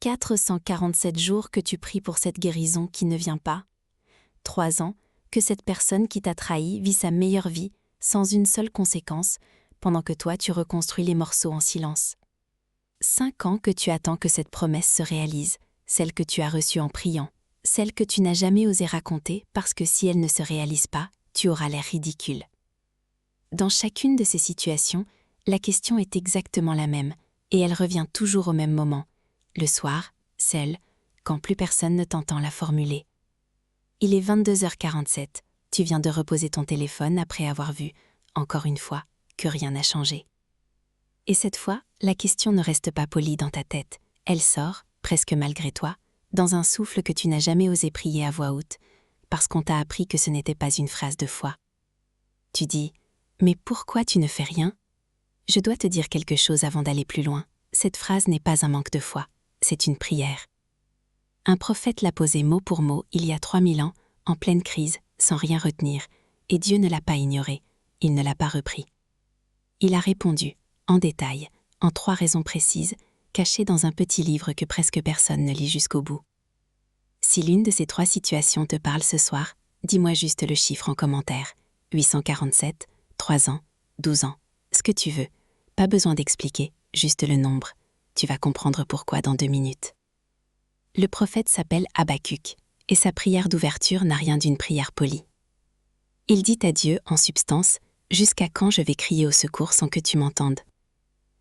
447 jours que tu pries pour cette guérison qui ne vient pas. 3 ans que cette personne qui t'a trahi vit sa meilleure vie sans une seule conséquence, pendant que toi tu reconstruis les morceaux en silence. 5 ans que tu attends que cette promesse se réalise, celle que tu as reçue en priant, celle que tu n'as jamais osé raconter parce que si elle ne se réalise pas, tu auras l'air ridicule. Dans chacune de ces situations, la question est exactement la même, et elle revient toujours au même moment, le soir, seul, quand plus personne ne t'entend la formuler. Il est 22h47, tu viens de reposer ton téléphone après avoir vu, encore une fois, que rien n'a changé. Et cette fois, la question ne reste pas polie dans ta tête, elle sort, presque malgré toi, dans un souffle que tu n'as jamais osé prier à voix haute, parce qu'on t'a appris que ce n'était pas une phrase de foi. Tu dis « Mais pourquoi tu ne fais rien ?» Je dois te dire quelque chose avant d'aller plus loin. Cette phrase n'est pas un manque de foi, c'est une prière. Un prophète l'a posée mot pour mot il y a 3000 ans, en pleine crise, sans rien retenir, et Dieu ne l'a pas ignoré, il ne l'a pas repris. Il a répondu, en détail, en 3 raisons précises, cachées dans un petit livre que presque personne ne lit jusqu'au bout. Si l'une de ces 3 situations te parle ce soir, dis-moi juste le chiffre en commentaire. 847, 3 ans, 12 ans, ce que tu veux. Pas besoin d'expliquer, juste le nombre. Tu vas comprendre pourquoi dans 2 minutes. Le prophète s'appelle Habacuc, et sa prière d'ouverture n'a rien d'une prière polie. Il dit à Dieu, en substance, « Jusqu'à quand je vais crier au secours sans que tu m'entendes ?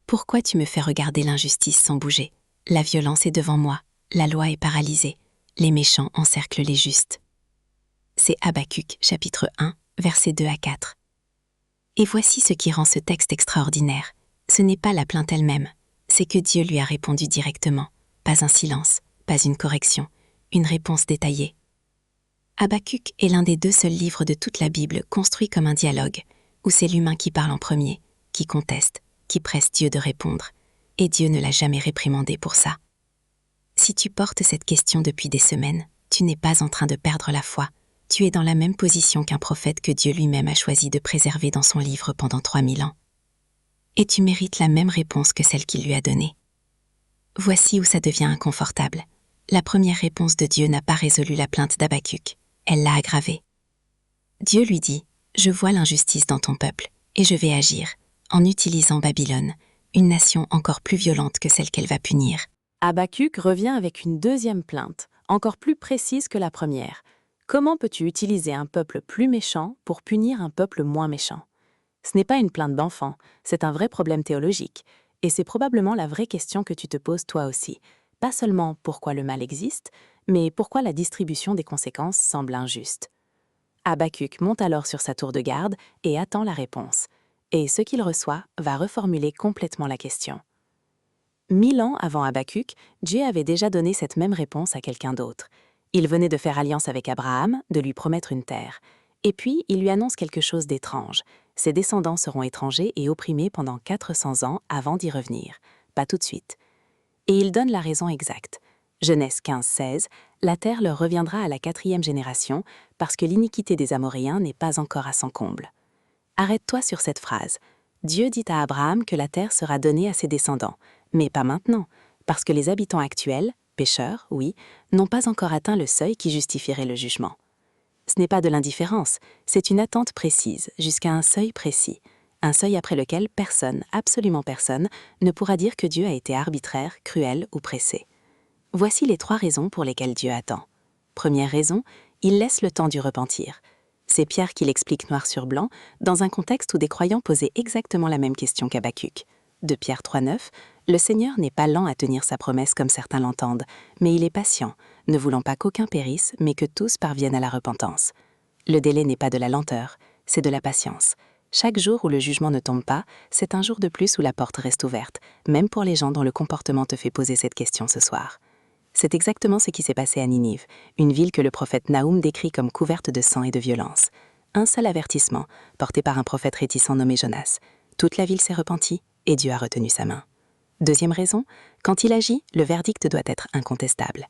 Pourquoi tu me fais regarder l'injustice sans bouger ? La violence est devant moi, la loi est paralysée, les méchants encerclent les justes. » C'est Habacuc, chapitre 1, versets 2 à 4. Et voici ce qui rend ce texte extraordinaire. Ce n'est pas la plainte elle-même, c'est que Dieu lui a répondu directement, pas un silence, pas une correction, une réponse détaillée. Habacuc est l'un des 2 seuls livres de toute la Bible construit comme un dialogue, où c'est l'humain qui parle en premier, qui conteste, qui presse Dieu de répondre, et Dieu ne l'a jamais réprimandé pour ça. Si tu portes cette question depuis des semaines, tu n'es pas en train de perdre la foi, tu es dans la même position qu'un prophète que Dieu lui-même a choisi de préserver dans son livre pendant 3000 ans. Et tu mérites la même réponse que celle qu'il lui a donnée. Voici où ça devient inconfortable. La première réponse de Dieu n'a pas résolu la plainte d'Habacuc, elle l'a aggravée. Dieu lui dit « Je vois l'injustice dans ton peuple, et je vais agir, en utilisant Babylone, une nation encore plus violente que celle qu'elle va punir. » Habacuc revient avec une 2e plainte, encore plus précise que la première. Comment peux-tu utiliser un peuple plus méchant pour punir un peuple moins méchant ? Ce n'est pas une plainte d'enfant, c'est un vrai problème théologique. Et c'est probablement la vraie question que tu te poses toi aussi. Pas seulement pourquoi le mal existe, mais pourquoi la distribution des conséquences semble injuste. Habacuc monte alors sur sa tour de garde et attend la réponse. Et ce qu'il reçoit va reformuler complètement la question. 1000 ans avant Habacuc, Dieu avait déjà donné cette même réponse à quelqu'un d'autre. Il venait de faire alliance avec Abraham, de lui promettre une terre. Et puis, il lui annonce quelque chose d'étrange. Ses descendants seront étrangers et opprimés pendant 400 ans avant d'y revenir. Pas tout de suite. Et il donne la raison exacte. Genèse 15-16, la terre leur reviendra à la 4e génération parce que l'iniquité des Amoréens n'est pas encore à son comble. Arrête-toi sur cette phrase. Dieu dit à Abraham que la terre sera donnée à ses descendants, mais pas maintenant, parce que les habitants actuels, pécheurs, oui, n'ont pas encore atteint le seuil qui justifierait le jugement. Ce n'est pas de l'indifférence, c'est une attente précise, jusqu'à un seuil précis, un seuil après lequel personne, absolument personne, ne pourra dire que Dieu a été arbitraire, cruel ou pressé. Voici les 3 raisons pour lesquelles Dieu attend. Première raison, il laisse le temps du repentir. C'est Pierre qui l'explique noir sur blanc, dans un contexte où des croyants posaient exactement la même question qu'Habacuc. De Pierre 3,9, le Seigneur n'est pas lent à tenir sa promesse comme certains l'entendent, mais il est patient, ne voulant pas qu'aucun périsse, mais que tous parviennent à la repentance. Le délai n'est pas de la lenteur, c'est de la patience. Chaque jour où le jugement ne tombe pas, c'est un jour de plus où la porte reste ouverte, même pour les gens dont le comportement te fait poser cette question ce soir. C'est exactement ce qui s'est passé à Ninive, une ville que le prophète Naoum décrit comme couverte de sang et de violence. Un seul avertissement, porté par un prophète réticent nommé Jonas. Toute la ville s'est repentie et Dieu a retenu sa main. Deuxième raison, quand il agit, le verdict doit être incontestable.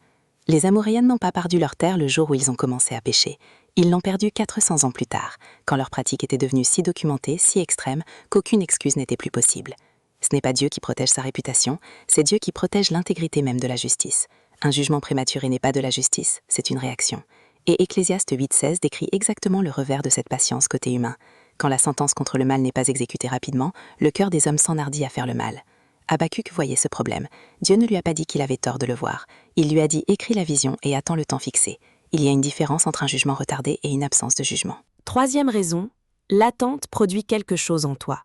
Les Amoréens n'ont pas perdu leur terre le jour où ils ont commencé à pécher. Ils l'ont perdue 400 ans plus tard, quand leur pratique était devenue si documentée, si extrême, qu'aucune excuse n'était plus possible. Ce n'est pas Dieu qui protège sa réputation, c'est Dieu qui protège l'intégrité même de la justice. Un jugement prématuré n'est pas de la justice, c'est une réaction. Et Ecclésiaste 8,16 décrit exactement le revers de cette patience côté humain. Quand la sentence contre le mal n'est pas exécutée rapidement, le cœur des hommes s'enhardit à faire le mal. Habakkuk voyait ce problème. Dieu ne lui a pas dit qu'il avait tort de le voir. Il lui a dit « écris la vision et attends le temps fixé ». Il y a une différence entre un jugement retardé et une absence de jugement. Troisième raison, l'attente produit quelque chose en toi.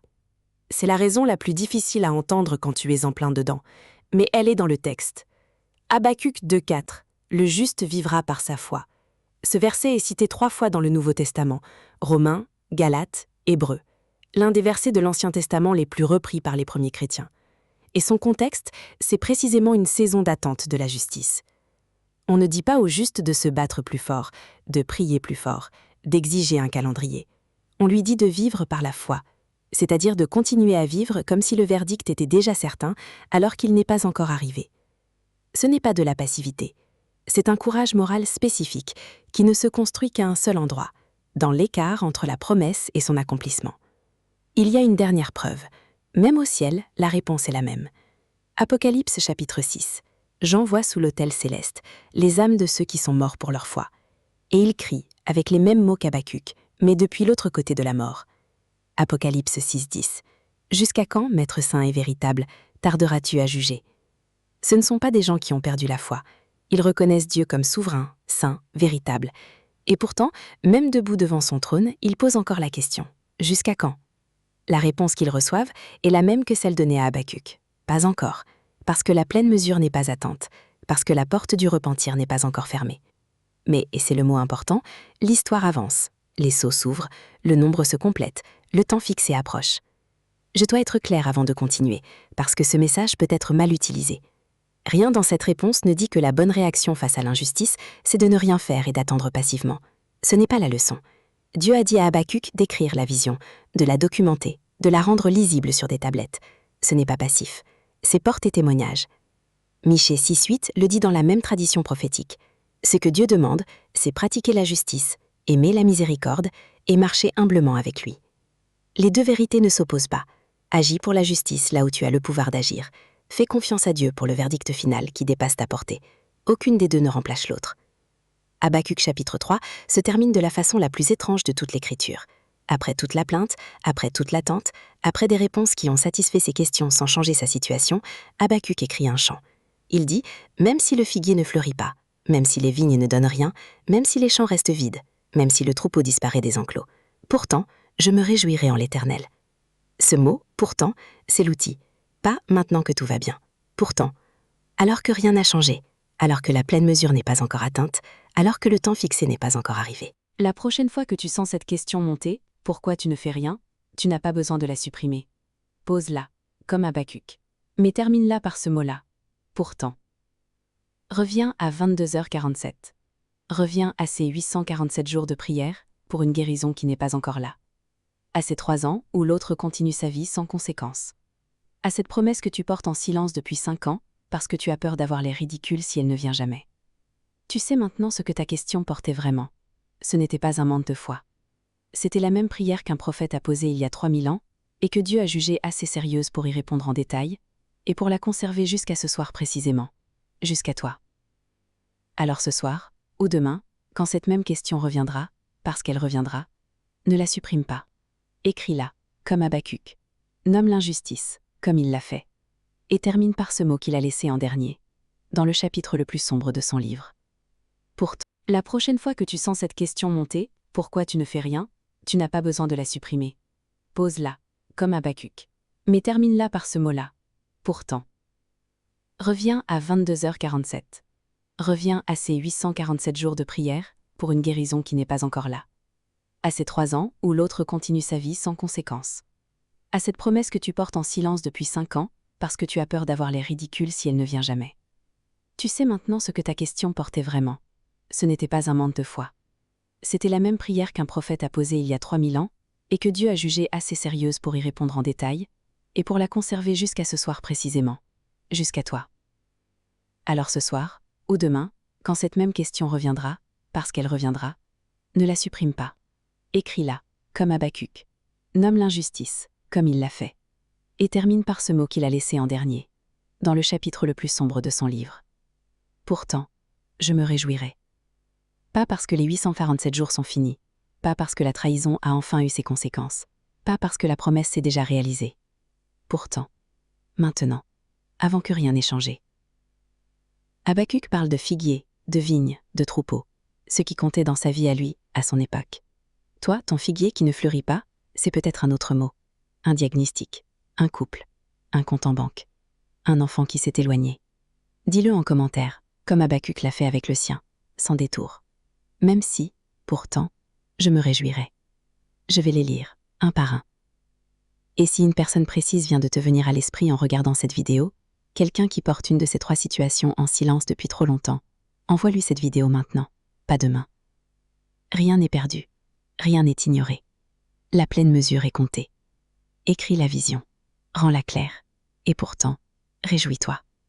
C'est la raison la plus difficile à entendre quand tu es en plein dedans, mais elle est dans le texte. Habakkuk 2,4 « Le juste vivra par sa foi ». Ce verset est cité 3 fois dans le Nouveau Testament, Romains, Galates, Hébreux, l'un des versets de l'Ancien Testament les plus repris par les premiers chrétiens. Et son contexte, c'est précisément une saison d'attente de la justice. On ne dit pas au juste de se battre plus fort, de prier plus fort, d'exiger un calendrier. On lui dit de vivre par la foi, c'est-à-dire de continuer à vivre comme si le verdict était déjà certain alors qu'il n'est pas encore arrivé. Ce n'est pas de la passivité. C'est un courage moral spécifique qui ne se construit qu'à un seul endroit, dans l'écart entre la promesse et son accomplissement. Il y a une dernière preuve. Même au ciel, la réponse est la même. Apocalypse chapitre 6. Jean voit sous l'autel céleste les âmes de ceux qui sont morts pour leur foi. Et il crie, avec les mêmes mots qu'Habakkuk, mais depuis l'autre côté de la mort. Apocalypse 6,10. Jusqu'à quand, Maître saint et véritable, tarderas-tu à juger? Ce ne sont pas des gens qui ont perdu la foi. Ils reconnaissent Dieu comme souverain, saint, véritable. Et pourtant, même debout devant son trône, ils posent encore la question. Jusqu'à quand? La réponse qu'ils reçoivent est la même que celle donnée à Habakkuk. Pas encore, parce que la pleine mesure n'est pas atteinte, parce que la porte du repentir n'est pas encore fermée. Mais, et c'est le mot important, l'histoire avance. Les sceaux s'ouvrent, le nombre se complète, le temps fixé approche. Je dois être clair avant de continuer, parce que ce message peut être mal utilisé. Rien dans cette réponse ne dit que la bonne réaction face à l'injustice, c'est de ne rien faire et d'attendre passivement. Ce n'est pas la leçon. Dieu a dit à Habakkuk d'écrire la vision, de la documenter, de la rendre lisible sur des tablettes. Ce n'est pas passif. C'est porte et témoignage. Michée 6,8 le dit dans la même tradition prophétique. Ce que Dieu demande, c'est pratiquer la justice, aimer la miséricorde et marcher humblement avec lui. Les deux vérités ne s'opposent pas. Agis pour la justice là où tu as le pouvoir d'agir. Fais confiance à Dieu pour le verdict final qui dépasse ta portée. Aucune des deux ne remplace l'autre. Habakkuk chapitre 3 se termine de la façon la plus étrange de toute l'Écriture. Après toute la plainte, après toute l'attente, après des réponses qui ont satisfait ses questions sans changer sa situation, Habakkuk écrit un chant. Il dit « Même si le figuier ne fleurit pas, même si les vignes ne donnent rien, même si les champs restent vides, même si le troupeau disparaît des enclos, pourtant, je me réjouirai en l'Éternel. » Ce mot, pourtant, c'est l'outil. Pas maintenant que tout va bien. Pourtant, alors que rien n'a changé, alors que la pleine mesure n'est pas encore atteinte, alors que le temps fixé n'est pas encore arrivé. La prochaine fois que tu sens cette question monter, pourquoi tu ne fais rien, tu n'as pas besoin de la supprimer. Pose-la, comme Habakkuk. Mais termine-la par ce mot-là. Pourtant. Reviens à 22h47. Reviens à ces 847 jours de prière pour une guérison qui n'est pas encore là. À ces 3 ans où l'autre continue sa vie sans conséquence. À cette promesse que tu portes en silence depuis 5 ans parce que tu as peur d'avoir l'air ridicule si elle ne vient jamais. Tu sais maintenant ce que ta question portait vraiment. Ce n'était pas un manque de foi. C'était la même prière qu'un prophète a posée il y a 3000 ans et que Dieu a jugée assez sérieuse pour y répondre en détail et pour la conserver jusqu'à ce soir précisément. Jusqu'à toi. Alors ce soir, ou demain, quand cette même question reviendra, parce qu'elle reviendra, ne la supprime pas. Écris-la, comme Habakkuk. Nomme l'injustice, comme il l'a fait. Et termine par ce mot qu'il a laissé en dernier, dans le chapitre le plus sombre de son livre. Pourtant, la prochaine fois que tu sens cette question monter, pourquoi tu ne fais rien, tu n'as pas besoin de la supprimer. Pose-la, comme Habakkuk. Mais termine-la par ce mot-là. Pourtant. Reviens à 22h47. Reviens à ces 847 jours de prière pour une guérison qui n'est pas encore là. À ces 3 ans où l'autre continue sa vie sans conséquence. À cette promesse que tu portes en silence depuis 5 ans parce que tu as peur d'avoir l'air ridicule si elle ne vient jamais. Tu sais maintenant ce que ta question portait vraiment. Ce n'était pas un manque de foi. C'était la même prière qu'un prophète a posée il y a 3000 ans et que Dieu a jugée assez sérieuse pour y répondre en détail et pour la conserver jusqu'à ce soir précisément. Jusqu'à toi. Alors ce soir, ou demain, quand cette même question reviendra, parce qu'elle reviendra, ne la supprime pas. Écris-la, comme Habakkuk. Nomme l'injustice, comme il l'a fait. et termine par ce mot qu'il a laissé en dernier, dans le chapitre le plus sombre de son livre. Pourtant, je me réjouirai. Pas parce que les 847 jours sont finis, pas parce que la trahison a enfin eu ses conséquences, pas parce que la promesse s'est déjà réalisée. Pourtant, maintenant, avant que rien n'ait changé. Habacuc parle de figuiers, de vignes, de troupeaux, ce qui comptait dans sa vie à lui, à son époque. Toi, ton figuier qui ne fleurit pas, c'est peut-être un autre mot, un diagnostic, un couple, un compte en banque, un enfant qui s'est éloigné. Dis-le en commentaire, comme Habacuc l'a fait avec le sien, sans détour. Même si, pourtant, je me réjouirai. Je vais les lire, un par un. Et si une personne précise vient de te venir à l'esprit en regardant cette vidéo, quelqu'un qui porte une de ces 3 situations en silence depuis trop longtemps, envoie-lui cette vidéo maintenant, pas demain. Rien n'est perdu, rien n'est ignoré. La pleine mesure est comptée. Écris la vision, rends-la claire, et pourtant, réjouis-toi.